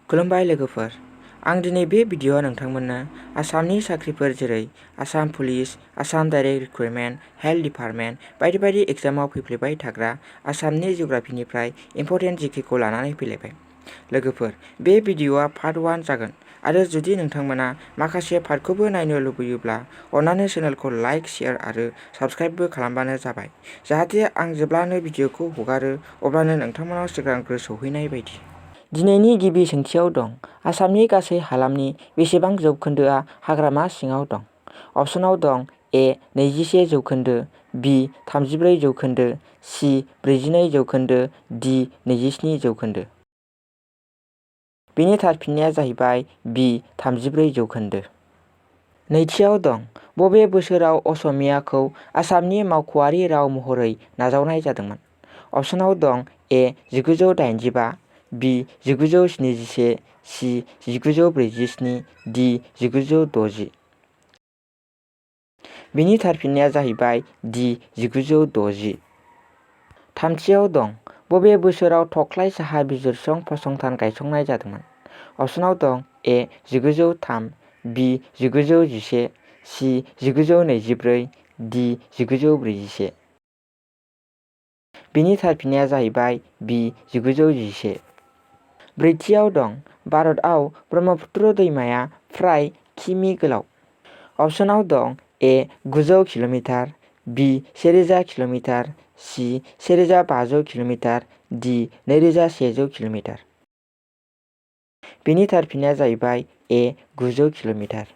खुलुमबाय लोगोफोर, आं दिनै बे भिडिअ'आव नोंथांमोननो आसामनि साख्रिफोर जेरै Assam police, Assam direct recruitment, health department बायदि बायदि एग्जामाव फैफ्लेबाय थाग्रा आसामनि जिअ'ग्राफिनिफ्राय इम्परटेन्ट जिकेखौ लानानै फैलायबाय। लोगोफोर, बे भिडिअ'आ पार्ट 1 जागोन आरो जुदि नोंथांमोना माखासे पार्टखौबो नायनो लुबैयोब्ला अन्नानै चेनेलखौ लाइक, शेयार आरो साबस्क्राइबबो खालामबानो जाबाय, जाहाथे आं जेब्लानो भिडिअ'खौ हगारो अब्लानो नोंथांमोनाव सिगांग्रो सौहैनाय बायदि। दिनैनि गिबि सोंथियाव दं, आसामनि गासै हालामनि बेसेबां जौखोन्दोआ हाग्रामा सिङाव दं? अपसनाव दं ए 21 जौखोन्दो, बि 34 जौखोन्दो, सि 42 जौखोन्दो, डि 27 जौखोन्दो। बेनि थार फिननाया जाहैबाय बि 34 जौखोन्दो। नैथियाव दं, बबे बोसोराव असमियाखौ आसामनि मावख'आरि राव महरै नाजावनाय जादोंमोन? अपसनाव दं ए 1985, बि 1971, सि 1947, डि 1960। बेनि थार फिननाया जाहैबाय डि 1960। थामथियाव दं, बबे बोसोराव थख्लाय साहा बिजिरसं फसंथान गायसंनाय जादोंमोन? अपसनाव दं ए 1903, बि 1911, सि 1924, डि 1941। बेनि थार फिननाया जाहैबाय बि 1911। ब्रैथियाव दं, भारतआव ब्रह्मपुत्र दैमाया फ्राय किमि गोलाव? अपसनाव दं ए 900 किल'मिटार, बि 1000 किल'मिटार, सि 1500 किल'मिटार, डि 2100 किल'मिटार। बेनि थार फिननाया जाहैबाय ए 900 किल'मिटार।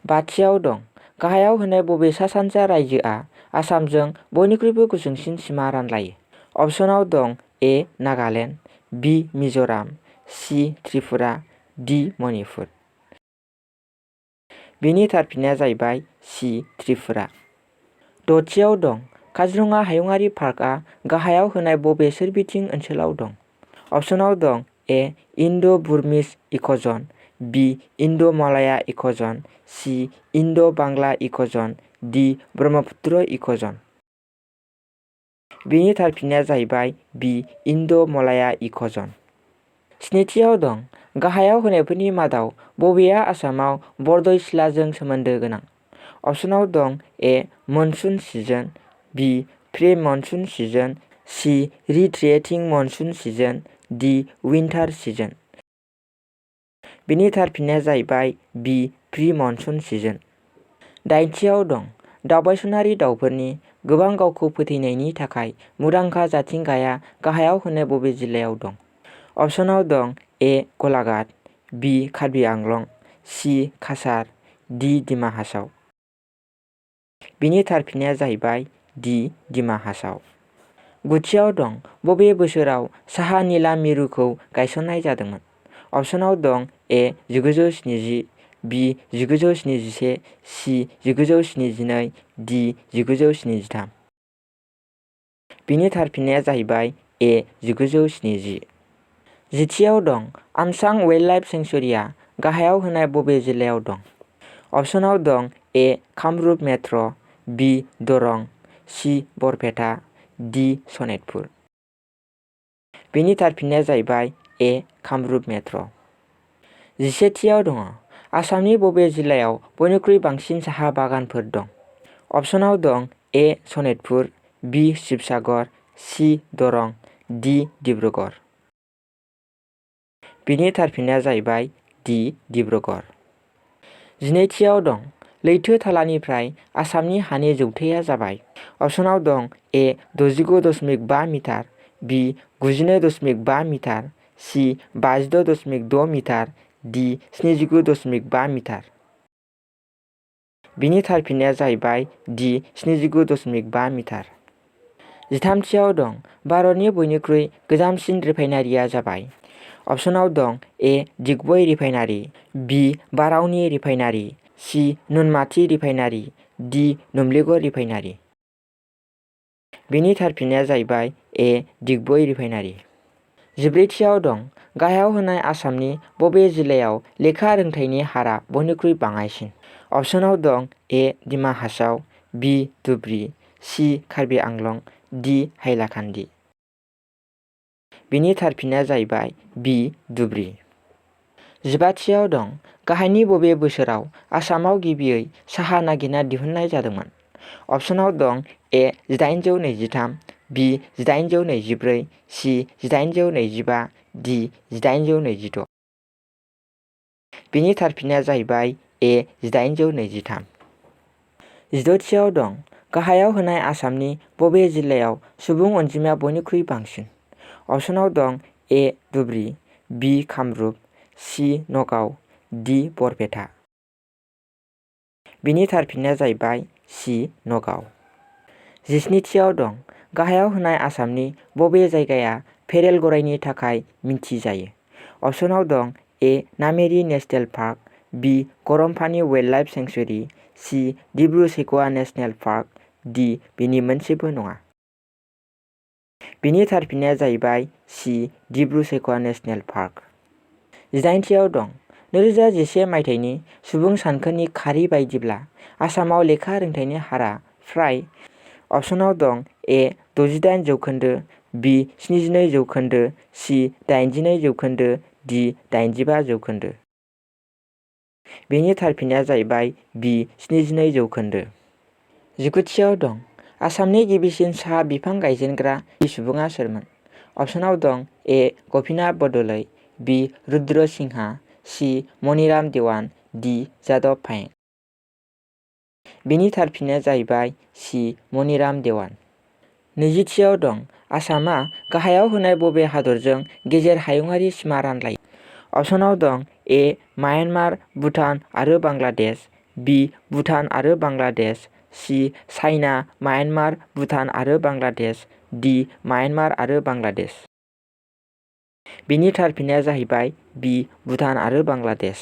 बाथियाव दं, गाहायाव होनाय बबे सा-सानजा रायजोआ आसामजों बयनिख्रुइबो गुसुंसिन सिमा रानलायो? अपसनाव दं ए नागालेन्ड, बि मिज'राम, सि त्रिपुरा, डि मणिपुर। बेनि थार फिननाया जाहैबाय सि त्रिपुरा। दथियाव दं, काजिरङा हायुङारि पार्कआ गाहायाव होनाय बबे सोरबिथिं ओनसोलाव दं? अपसनाव दं ए इन्ड'-बुरमिस इक'जन, बि इन्ड'-मालाया इक'जन, सि इन्ड'-बांला इक'जन, डि ब्रह्मपुत्र इक'जन। बेनि थार फिननाया जाहैबाय बि इन्ड'-मालाया इक'जन। स्निथियाव दं, गाहायाव होनायफोरनि मादाव बबेया आसामाव बरदय सिलाजों सोमोन्दो गोनां? अपसनाव दं ए मनसुन सिजन, बि प्रि-मनसुन सिजन, सि रिट्रिएटिं monsoon season, D winter season. बेनि थार फिननाया जाहैबाय बि प्रि-मनसुन सिजन। दाइनथियाव दं, दावबायसनारि दावफोरनि गोबां गावखौ फोथैनायनि थाखाय मुंदांखा जाथिंगाया गाहायाव होनाय बबे जिल्लायाव दं? अपसनाव दं ए गलाघाट, बि कार्बि आंलं, सि काछार, डि डिमा हासाव। बेनि थार फिननाया जाहैबाय डि डिमा हासाव। गुथियाव दं, बबे बोसोराव साहा निलाम मिरुखौ गायसननाय जादोंमोन? अपसनाव दं ए 1970, बि 1971, सि 1972, डि 1973। बेनि थार फिननाया जाहैबाय ए 1970। जिथियाव दं, आमसां वाइल्डलाइफ सेंक्सुवेरिया गाहायाव होनाय बबे जिल्लायाव दं? अपसनाव दं ए कामरुप मेट्र', बि दरं, सि बरपेटा, डि सनितपुर। बेनि थार फिननाया जाहैबाय ए कामरुप मेट्र'। जिसेथियाव दङ, आसामनि बबे जिल्लायाव बयनिख्रुइ बांसिन साहा बागानफोर दं? अपसनाव दं ए सनितपुर, बि शिबसागर, सि दरं, डि डिब्रुगड़। बेनि थार फिननाया जाहैबाय डि डिब्रुगड़। जिनैथियाव दं, लैथो थालानिफ्राय आसामनि हानि जौथाइया जाबाय? अपसनाव दं ए 69.5 मिटार, बि 99.5 मिटार, सि 56.6 मिटार, डि 79.5 मिटार। बेनि थार फिननाया जाहैबाय डि 79.5 मिटार। जिथामथियाव दं, भारतनि बयनिख्रुइ गोजामसिन रिफाइनारिआ जाबाय? अपसनाव दं ए दिग्बय रिफाइनारि, बि बाराउनि रिफाइनारि, सि नुनमाथि रिफाइनारि, डि नुमलीगड़ रिफाइनारि। बेनि थार फिननाया जाहैबाय ए दिग्बय रिफाइनारि। जिब्रैथियाव दं, गाहायाव होनाय आसामनि बबे जिल्लायाव लेखा रोंथायनि हारआ बयनिख्रुइ बाङाइसिन? अपसनाव दं ए डिमा हासाव, बि धुबरी, सि कार्बि आंलं, डि हाइलाकान्दि। बेनि थार फिननाया जाहैबाय बि धुबरी। 15थियाव दं गाहायनि बबे बोसोराव आसामाव गिबियै साहा नागिरना दिहुननाय जादोंमोन? अपसनाव दं ए 1823, बि 1824, सि 1825, डि 1826। बिनि थार फिननाया जाहैबाय ए 1823। 16थियाव दं गाहायाव होनाय आसामनि बबे जिल्लायाव सुबुं अनजिमाया बयनिख्रुइ बांसिन? अपसनाव दं ए धुबरी, बि कामरुप, सि नगाव, डि बरपेटा। बिनि थार फिननाया जाहैबाय सि नगाव। 17थियाव दं गाहायाव होनाय आसामनि बबे जायगाया फेरेल गरायनि थाखाय मिन्थिजायो? अपसनाव दं ए नामेरि नेसनेल पार्क, बि गरम-पानि वाइल्डलाइफ सेंक्सुवेरि, सि डिब्रु-सैख'वा नेसनेल पार्क, डि बिनि मोनसेबो नङा। बिनि थार फिननाया जाहैबाय सि डिब्रु-सैख'वा नेसनेल पार्क। 18थियाव दं 2011 मायथाइनि सुबुं सानखोनि खारि बायदिब्ला आसामाव लेखा रोंथायनि हारआ फ्राय। अपसनाव दं ए 68 जौखोन्दो, बि 72 जौखोन्दो, सि 82 जौखोन्दो, डि 85 जौखोन्दो। बिनि थार फिननाया जाहैबाय बि 72 जौखोन्दो। 19थियाव दं आसामनि गिबिसिन साहा बिफां गायजेनग्रा सुबुङा सोरमोन? अपसनाव दं ए गपिनाथ बरदलै, बि रुद्र सिंहा, सि मनिराम देवान, डि जादव पायें। बिनि थार फिननाया जाहैबाय सि मनिराम देवान। 20थियाव दं आसामा गाहायाव होनाय बबे हादरजों गेजेर हायुंआरि सिमा रानलायो? अपसनाव दं ए म्यानमार, भुटान आरो बांलादेश, बि भुटान आरो बांलादेश, सि चाइना, म्यानमार, भुटान आरो बांलादेश, डि म्यानमार आरो बांलादेश। बिनि थार फिननाया जाहैबाय बि भुटान आरो बांलादेश।